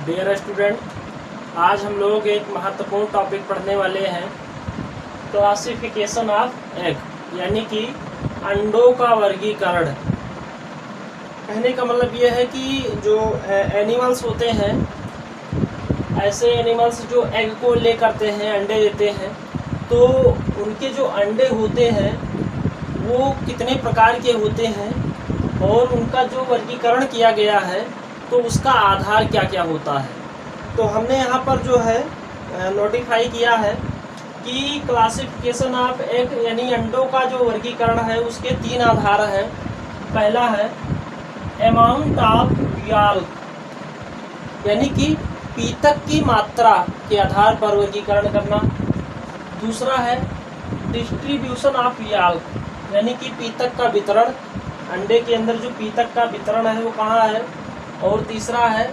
Dear student, आज हम लोग एक महत्वपूर्ण टॉपिक पढ़ने वाले हैं, क्लासिफिकेशन ऑफ एग, यानी कि अंडों का वर्गीकरण। कहने का मतलब ये है कि जो एनिमल्स होते हैं, ऐसे एनिमल्स जो एग को ले करते हैं, अंडे देते हैं, तो उनके जो अंडे होते हैं वो कितने प्रकार के होते हैं और उनका जो वर्गीकरण किया गया है तो उसका आधार क्या क्या होता है। तो हमने यहाँ पर जो है नोटिफाई किया है कि क्लासिफिकेशन ऑफ एग यानी अंडों का जो वर्गीकरण है उसके 3 आधार हैं। पहला है अमाउंट ऑफ याल्क, यानी कि पीतक की मात्रा के आधार पर वर्गीकरण करना। दूसरा है डिस्ट्रीब्यूशन ऑफ याल्क, यानी कि पीतक का वितरण, अंडे के अंदर जो पीतक का वितरण है वो कहाँ है। और तीसरा है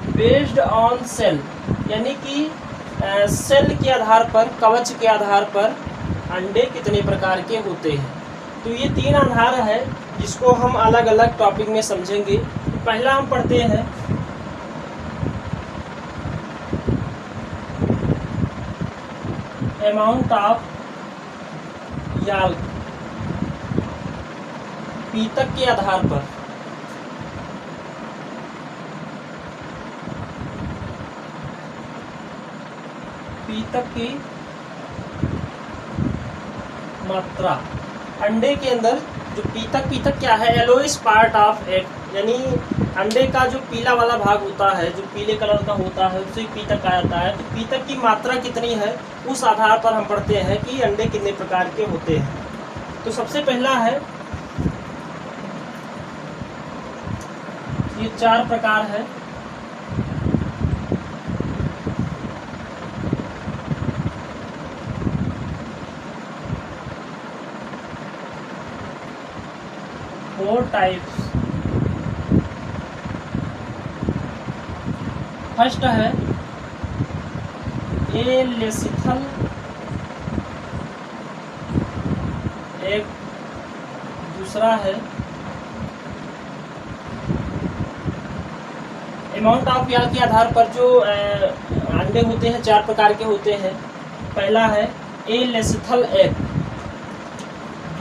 बेस्ड ऑन सेल, यानी कि सेल के आधार पर, कवच के आधार पर अंडे कितने प्रकार के होते हैं। तो ये 3 आधार है जिसको हम अलग अलग टॉपिक में समझेंगे। पहला हम पढ़ते हैं अमाउंट ऑफ याल्क, पीतक के आधार पर। पीतक की मात्रा अंडे के अंदर जो पीतक क्या है, येलोइश पार्ट ऑफ एग, यानी अंडे का जो पीला वाला भाग होता है, जो पीले कलर का होता है, उसे पीतक कहा जाता है। तो पीतक की मात्रा कितनी है उस आधार पर हम पढ़ते हैं कि अंडे कितने प्रकार के होते हैं। तो सबसे पहला है, ये 4 प्रकार है। Four types. फर्स्ट है एलेसिथल एग, दूसरा है अमाउंट ऑफ याल्क के आधार पर जो अंडे होते हैं 4 प्रकार के होते हैं। पहला है एलेसिथल एग,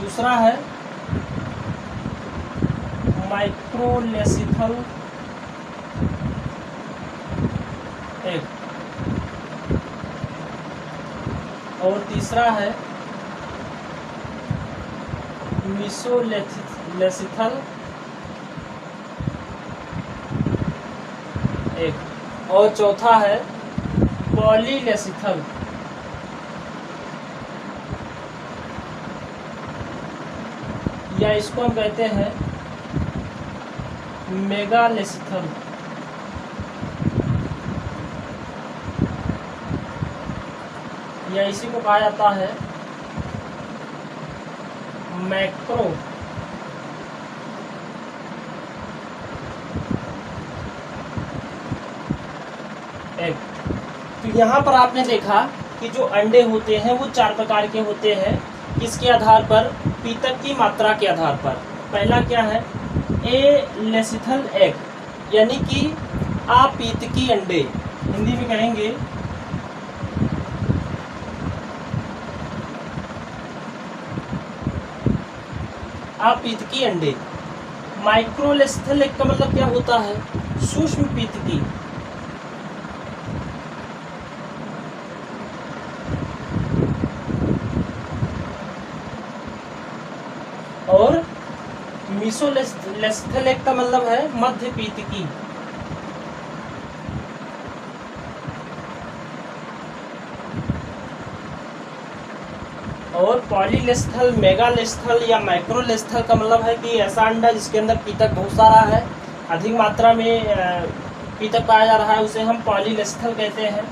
दूसरा है माइक्रोलेसिथल एग, और तीसरा है मीसोलेसिथल एग, और चौथा है पॉलीलेसिथल। या इसको हम कहते हैं मेगालेसिथल। या इसी को कहा जाता है मैक्रो एग। तो यहाँ पर आपने देखा कि जो अंडे होते हैं वो 4 प्रकार के होते हैं। किसके आधार पर? पीतक की मात्रा के आधार पर। पहला क्या है? एलेसिथल एग, यानी कि अपीतकी अंडे, हिंदी में कहेंगे अपीतकी अंडे। माइक्रोलेसिथल एग का मतलब क्या होता है? सूक्ष्म पीतकी। और मीसोलेसिथल एग का मतलब है मध्य पीतकी। और पॉलीलेसिथल, मेगालेसिथल या माइक्रोलेसिथल का मतलब है कि ऐसा अंडा जिसके अंदर पीतक बहुत सारा है, अधिक मात्रा में पीतक पाया जा रहा है, उसे हम पॉलीलेसिथल कहते हैं।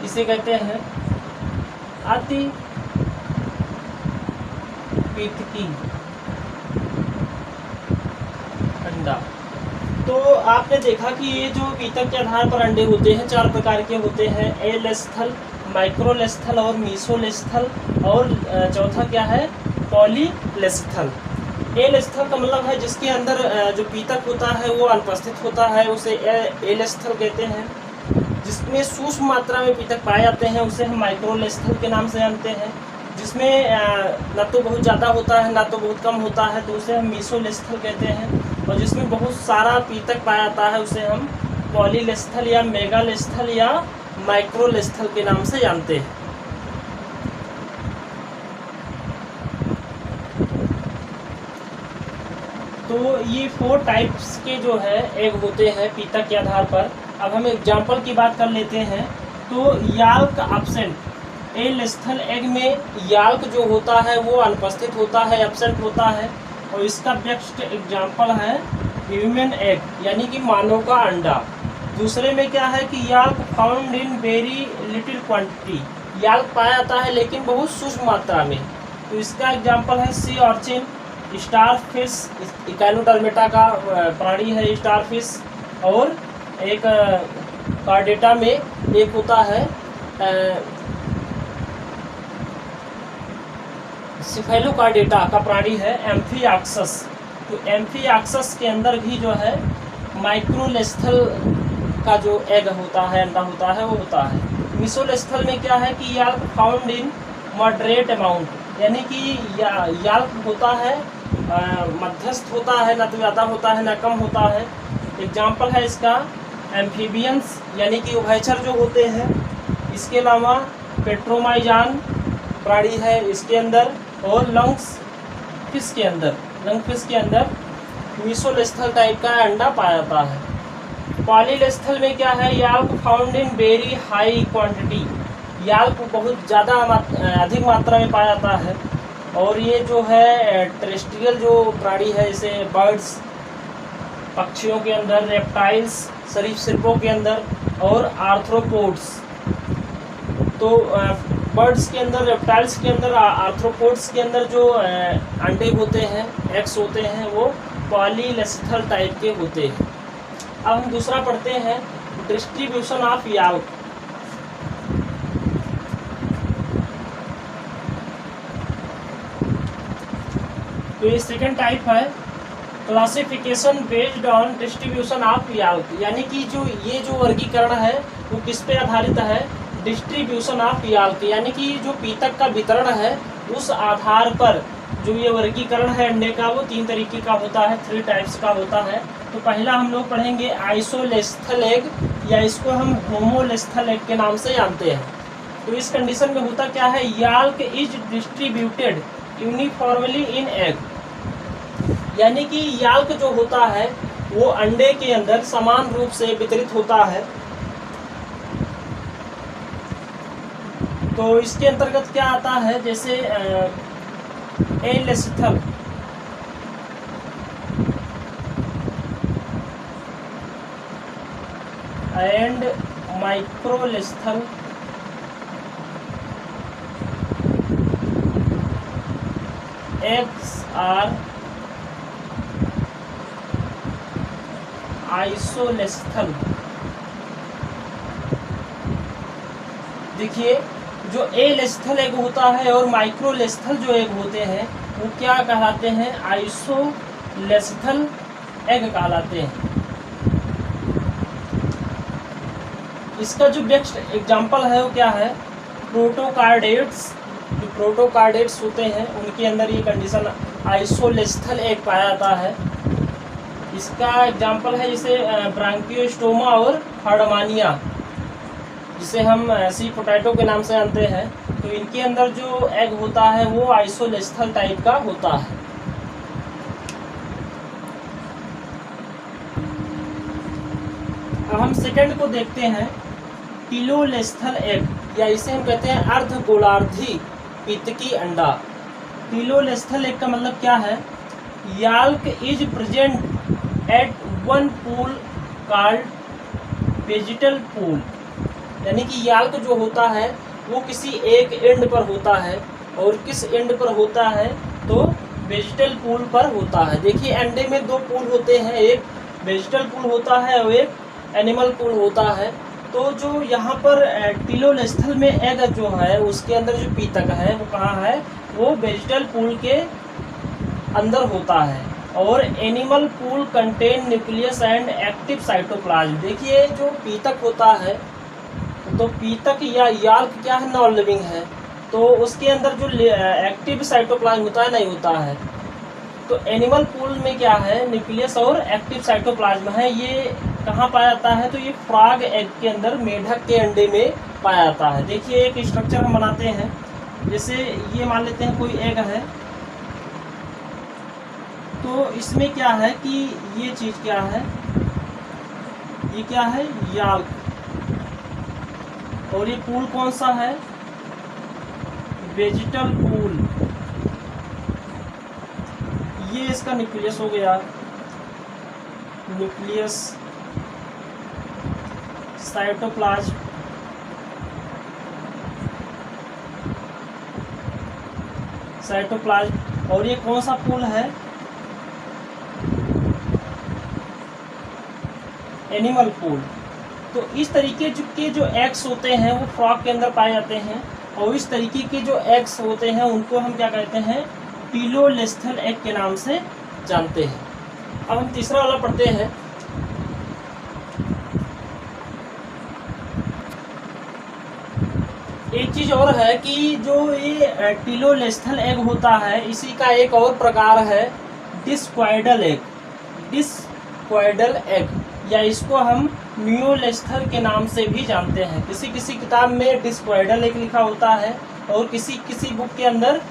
इसे कहते हैं अति पीतकी अंडा। तो आपने देखा कि ये जो पीतक के आधार पर अंडे होते हैं 4 प्रकार के होते हैं, एलेसिथल, माइक्रोलेसिथल और मीसोलेसिथल, और चौथा क्या है? पॉलीलेसिथल। एलेसिथल का मतलब है जिसके अंदर जो पीतक होता है वो अनुपस्थित होता है, उसे एलेसिथल कहते हैं। जिसमें सूक्ष्म मात्रा में पीतक पाए जाते हैं उसे हम माइक्रोलेस्थल के नाम से जानते हैं। जिसमें न तो बहुत ज़्यादा होता है ना तो बहुत कम होता है तो उसे हम मीसोलेस्थल कहते हैं। और जिसमें बहुत सारा पीतक पाया जाता है उसे हम पॉलीलेस्थल या मेगालेस्थल या माइक्रोलेस्थल के नाम से जानते हैं। तो ये 4 टाइप्स के जो है एग होते हैं पीतक के आधार पर। अब हम एग्जाम्पल की बात कर लेते हैं। तो याल्क एब्सेंट, ए लेस्थल एग में याल्क जो होता है वो अनुपस्थित होता है, एब्सेंट होता है। और इसका बेस्ट एग्जाम्पल है ह्यूमन एग यानी कि मानव का अंडा। दूसरे में क्या है कि yolk found in very little quantity, yolk पाया जाता है लेकिन बहुत सूक्ष्म मात्रा में। तो इसका एग्जाम्पल है सी ऑर्चिन, स्टार फिश, इकाइनोडर्मेटा का प्राणी है स्टार फिश। और एक कार्डेटा में एक होता है सिफेलोकार्डेटा का प्राणी है एम्फियाक्सस। तो एम्फियाक्सस के अंदर भी जो है माइक्रोलेस्थल का जो एग होता है, अंडा होता है, वो होता है। मीसोलेस्थल में क्या है कि yolk found in moderate amount, यानी कि याल्क होता है मध्यस्थ होता है, ना तो ज़्यादा होता है ना कम होता है। एग्जाम्पल है इसका एम्फीबियंस यानी कि उभयचर जो होते हैं। इसके अलावा पेट्रोमाइजान प्राणी है इसके अंदर। और लंग्स फिश के अंदर, लंग फिश के अंदर मीसोलेस्थल टाइप का अंडा पाया जाता है। पॉलीलेस्थल में क्या है, yolk found in very high quantity, yolk बहुत ज़्यादा अधिक मात्रा में पाया जाता है। और ये जो है टेरेस्ट्रियल जो प्राणी है, जैसे बर्ड्स पक्षियों के अंदर, रेप्टाइल्स सरीसृपों के अंदर, और आर्थ्रोपोड्स। तो बर्ड्स के अंदर, रेप्टाइल्स के अंदर, आर्थ्रोपोड्स के अंदर जो अंडे होते हैं, एग्स होते हैं, वो पॉलीलेस्थल टाइप के होते हैं। अब हम दूसरा पढ़ते हैं डिस्ट्रीब्यूशन ऑफ याल्क। तो ये सेकेंड टाइप है classification based on distribution of yolk, यानी कि ये जो वर्गीकरण है वो किस पे आधारित है, डिस्ट्रीब्यूशन ऑफ याल्क, यानी कि जो पीतक का वितरण है उस आधार पर जो ये वर्गीकरण है अंडे का वो 3 तरीके का होता है, 3 टाइप्स का होता है। तो पहला हम लोग पढ़ेंगे आइसोलेस्थल एग, या इसको हम होमोलेस्थल एग के नाम से जानते हैं। तो इस कंडीशन में होता क्या है, yolk is distributed uniformly in egg, यानी कि याल्क जो होता है वो अंडे के अंदर समान रूप से वितरित होता है। तो इसके अंतर्गत क्या आता है, जैसे एलेस्थल एंड माइक्रोलेस्थल, एग्स आर आइसोलेस्थल। देखिए जो एलेस्थल एग होता है और माइक्रोलेस्थल जो एग होते हैं वो क्या कहलाते हैं, आइसोलेस्थल एग कहलाते हैं। इसका जो बेस्ट एग्जाम्पल है वो क्या है, प्रोटोकार्डेट्स। जो प्रोटोकार्डेट्स होते हैं उनके अंदर ये कंडीशन आइसोलेस्थल एग पाया जाता है। इसका एग्जाम्पल है जैसे ब्रांकियोस्टोमा और हार्डमानिया, जिसे हम सी पोटैटो के नाम से जानते हैं। तो इनके अंदर जो एग होता है वो आइसोलेस्थल टाइप का होता है। अब हम सेकंड को देखते हैं, टिलोलेस्थल एग, या इसे हम कहते हैं अर्धगोलार्धी पीतकी अंडा। टिलोलेस्थल एग का मतलब क्या है, yolk is present at one pool called vegetal pool, यानी कि याल्क जो होता है वो किसी एक एंड पर होता है, और किस एंड पर होता है तो वेजिटल पूल पर होता है। देखिए अंडे में 2 पूल होते हैं, एक वेजिटल पूल होता है और एक एनिमल पूल होता है। तो जो यहाँ पर टिलोलेस्थल में एग जो है उसके अंदर जो पीतक है वो कहाँ है, वो वेजिटल पूल के अंदर होता है। और animal pool contain nucleus and active cytoplasm. देखिए जो पीतक होता है तो पीतक या याल्क क्या है, नॉन लिविंग है, तो उसके अंदर जो एक्टिव साइटोप्लाज्म होता है नहीं होता है। तो एनिमल पूल में क्या है, न्यूक्लियस और एक्टिव साइटोप्लाज्म है। ये कहाँ पाया जाता है, तो ये फ्रॉग एग के अंदर, मेढक के अंडे में पाया जाता है। देखिए एक स्ट्रक्चर हम बनाते हैं, जैसे ये मान लेते हैं कोई एग है, तो इसमें क्या है कि ये चीज़ क्या है, ये क्या है, याल्क, और ये पूल कौन सा है, वेजिटल पूल। ये इसका न्यूक्लियस हो गया, न्यूक्लियस, साइटोप्लाज्म, साइटोप्लाज्म, और ये कौन सा पूल है, एनिमल पूल। तो इस तरीके के जो एग्स होते हैं वो फ्रॉग के अंदर पाए जाते हैं, और इस तरीके के जो एग्स होते हैं उनको हम क्या कहते हैं, पिलोलेस्थल एग के नाम से जानते हैं। अब हम तीसरा वाला पढ़ते हैं। एक चीज और है कि जो ये पिलोलेस्थल एग होता है, इसी का एक और प्रकार है डिस्क्वाइडल एग, डिस्क्वाइडल एग, या इसको हम मियोलेस्थल के नाम से भी जानते हैं। किसी किसी किताब में डिस्क्वाइडल एग लिखा होता है और किसी किसी बुक के अंदर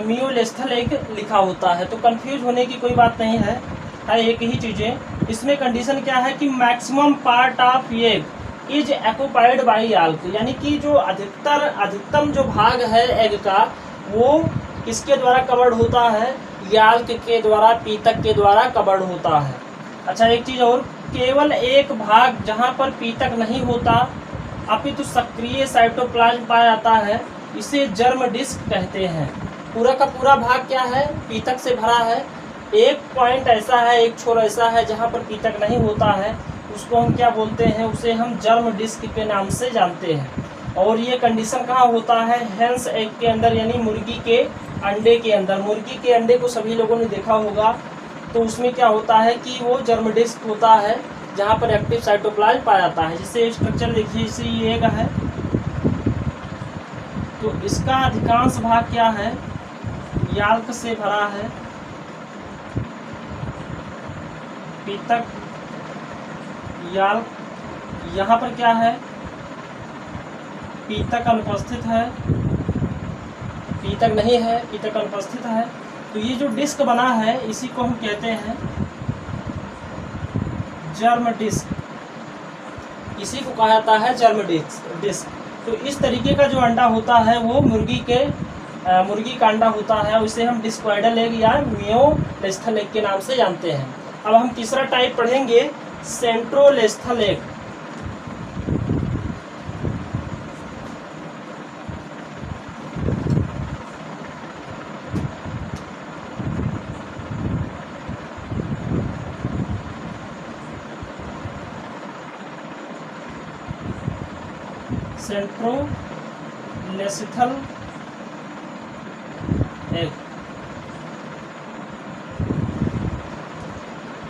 मियोलेस्थल एग लिखा होता है, तो कंफ्यूज होने की कोई बात नहीं है, एक ही चीज़ें। इसमें कंडीशन क्या है कि maximum part of egg is occupied by yolk, यानी कि जो अधिकतम जो भाग है एग का वो किसके द्वारा कवर्ड होता है, याल्क के द्वारा, पीतक के द्वारा कवर्ड होता है। अच्छा एक चीज़ और, केवल एक भाग जहाँ पर पीतक नहीं होता अपितु सक्रिय साइटोप्लाज्म पाया जाता है, इसे जर्म डिस्क कहते हैं। पूरा का पूरा भाग क्या है, पीतक से भरा है, एक पॉइंट ऐसा है, एक छोर ऐसा है जहाँ पर पीतक नहीं होता है, उसको हम क्या बोलते हैं, उसे हम जर्म डिस्क के नाम से जानते हैं। और ये कंडीशन कहाँ होता है, हेंस एग के अंदर, यानी मुर्गी के अंडे के अंदर। मुर्गी के अंडे को सभी लोगों ने देखा होगा, तो उसमें क्या होता है कि वो जर्म डिस्क होता है जहाँ पर एक्टिव साइटोप्लाज्म पाया जाता है। जैसे स्ट्रक्चर देखिए, इसे ये एग है, तो इसका अधिकांश भाग क्या है, याल्क से भरा है, पीतक, याल्क, यहाँ पर क्या है, पीतक अनुपस्थित है, पीतक नहीं है, पीतक अनुपस्थित है। तो ये जो डिस्क बना है इसी को हम कहते हैं जर्म डिस्क, इसी को कहा जाता है जर्म डिस्क। तो इस तरीके का जो अंडा होता है वो मुर्गी का अंडा होता है, उसे हम डिस्क्वाइडल एग या मियोलेस्थल एग के नाम से जानते हैं। अब हम तीसरा टाइप पढ़ेंगे, सेंट्रोलेस्थल एग। सेंट्रोलेस्थल एग,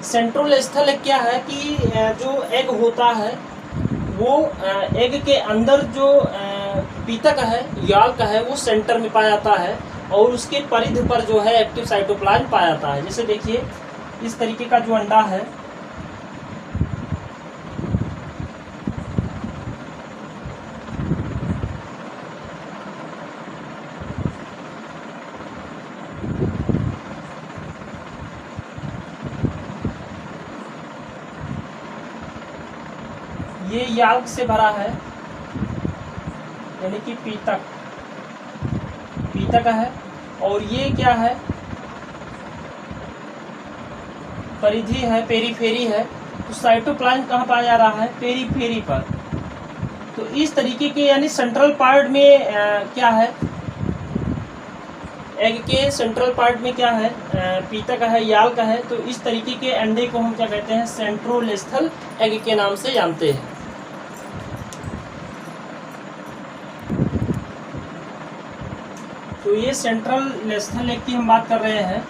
सेंट्रोलेस्थल एग क्या है कि जो एग होता है वो एग के अंदर जो पीतक है, याल्क है, वो सेंटर में पाया जाता है, और उसके परिधि पर जो है एक्टिव साइटोप्लाज्म पाया जाता है। जैसे देखिए इस तरीके का जो अंडा है, ये याल्क से भरा है, यानी कि पीतक है, और ये क्या है, परिधि है, पेरीफेरी है। तो साइटोप्लाज्म कहाँ पाया जा रहा है, पेरीफेरी पर। तो इस तरीके के, यानी सेंट्रल पार्ट में क्या है, एग के सेंट्रल पार्ट में क्या है, पीतक है, याल्क है। तो इस तरीके के अंडे को हम क्या कहते हैं, सेंट्रोलेस्थल एग के नाम से जानते हैं। तो ये सेंट्रोलेस्थल एग की हम बात कर रहे हैं।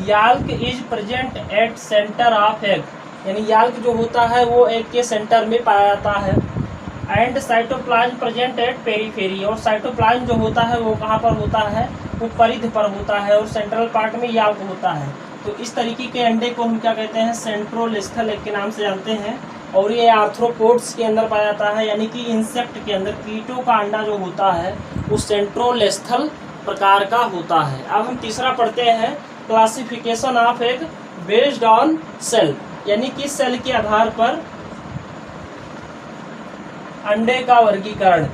Yolk is present at centre of egg, यानी याल्क जो होता है वो एग के सेंटर में पाया जाता है। And cytoplasm present at periphery, और साइटोप्लाज्म जो होता है वो कहाँ पर होता है, वो परिध पर होता है और सेंट्रल पार्ट में याल्क होता है। तो इस तरीके के अंडे को हम क्या कहते हैं, सेंट्रोलेस्थल एग के नाम से जानते हैं। और ये आर्थ्रोपोड्स के अंदर पाया जाता है, यानी कि इंसेक्ट के अंदर कीटों का अंडा जो होता है वो सेंट्रोलेस्थल प्रकार का होता है। अब हम तीसरा पढ़ते हैं, classification of egg based on sale, यानी कि सेल के आधार पर अंडे का वर्गीकरण।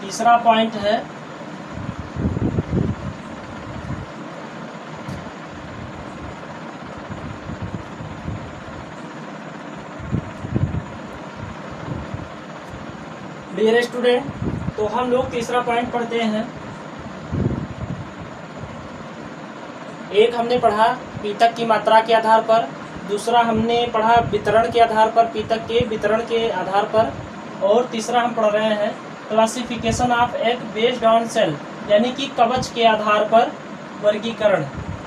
तीसरा पॉइंट है डियर स्टूडेंट, तो हम लोग तीसरा पॉइंट पढ़ते हैं। एक हमने पढ़ा पीतक की मात्रा के आधार पर, दूसरा हमने पढ़ा वितरण के आधार पर, पीतक के वितरण के आधार पर, और तीसरा हम पढ़ रहे हैं classification of egg based on sale, यानी कि कवच के आधार पर वर्गीकरण,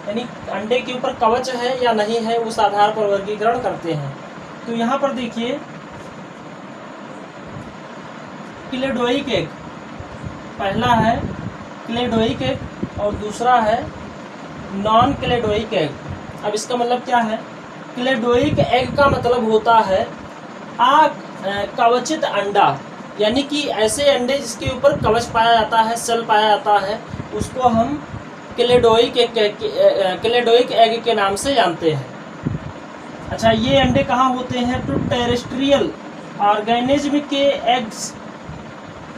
यानी अंडे के ऊपर कवच है या नहीं है उस आधार पर वर्गीकरण करते हैं। तो यहाँ पर देखिए, क्लेडोइक एग, पहला है क्लेडोइक एग और दूसरा है नॉन क्लेडोइक एग। अब इसका मतलब क्या है, क्लेडोइक एग का मतलब होता है कवचित अंडा, यानी कि ऐसे अंडे जिसके ऊपर कवच पाया जाता है, सेल पाया जाता है, उसको हम क्लेडोइक एग के नाम से जानते हैं। अच्छा, ये अंडे कहाँ होते हैं, तो टेरेस्ट्रियल ऑर्गेनिज्म के एग्स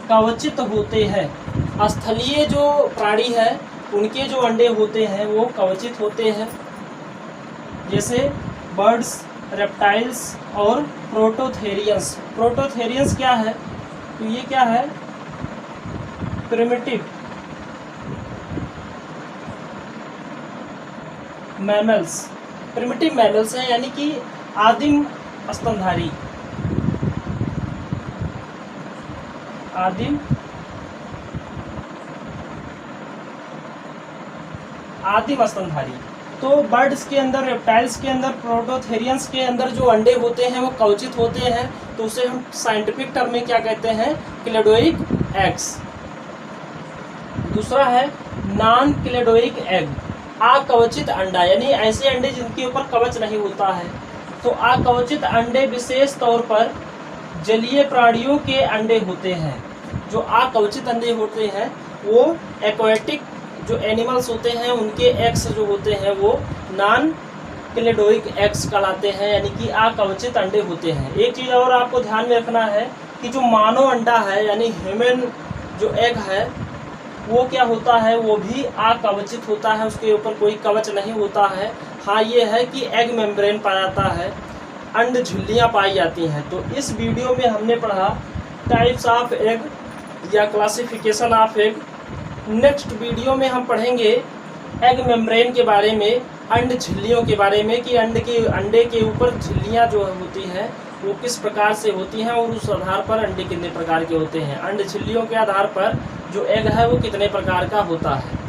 कवचित होते हैं। स्थलीय जो प्राणी है उनके जो अंडे होते हैं वो कवचित होते हैं, जैसे बर्ड्स, रेप्टाइल्स और प्रोटोथेरियंस। प्रोटोथेरियंस क्या है, तो ये क्या है, प्रिमिटिव मैमल्स, प्रिमिटिव मैमल्स हैं, यानी कि आदिम स्तनधारी, आदिम स्तनधारी। तो बर्ड्स के अंदर, रेप्टाइल्स के अंदर, प्रोटोथेरियंस के अंदर जो अंडे होते हैं वो कवचित होते हैं, तो उसे हम साइंटिफिक टर्म में क्या कहते हैं, क्लेडोइक एग्स। दूसरा है नॉन क्लेडोइक एग, अकवचित अंडा, यानी ऐसे अंडे जिनके ऊपर कवच नहीं होता है। तो अकवचित अंडे विशेष तौर पर जलीय प्राणियों के अंडे होते हैं। जो अकवचित अंडे होते हैं वो एक्वेटिक जो एनिमल्स होते हैं उनके एग्स जो होते हैं वो नॉन क्लेडोइक एग्स कहलाते हैं, यानी कि अकवचित अंडे होते हैं। एक चीज़ और आपको ध्यान में रखना है कि जो मानव अंडा है, यानी ह्यूमन जो एग है, वो क्या होता है, वो भी अकवचित होता है, उसके ऊपर कोई कवच नहीं होता है। हाँ, ये है कि एग मेम्ब्रेन पाया जाता है, अंड झिल्लियाँ पाई जाती हैं। तो इस वीडियो में हमने पढ़ा टाइप्स ऑफ एग या classification of egg. Next video में हम पढ़ेंगे एग मेम्ब्रेन के बारे में, अंड झिल्लियों के बारे में, कि अंडे के ऊपर झिल्लियाँ जो होती हैं वो किस प्रकार से होती हैं और उस आधार पर अंडे कितने प्रकार के होते हैं। अंड झिल्लियों के आधार पर जो एग है वो कितने प्रकार का होता है।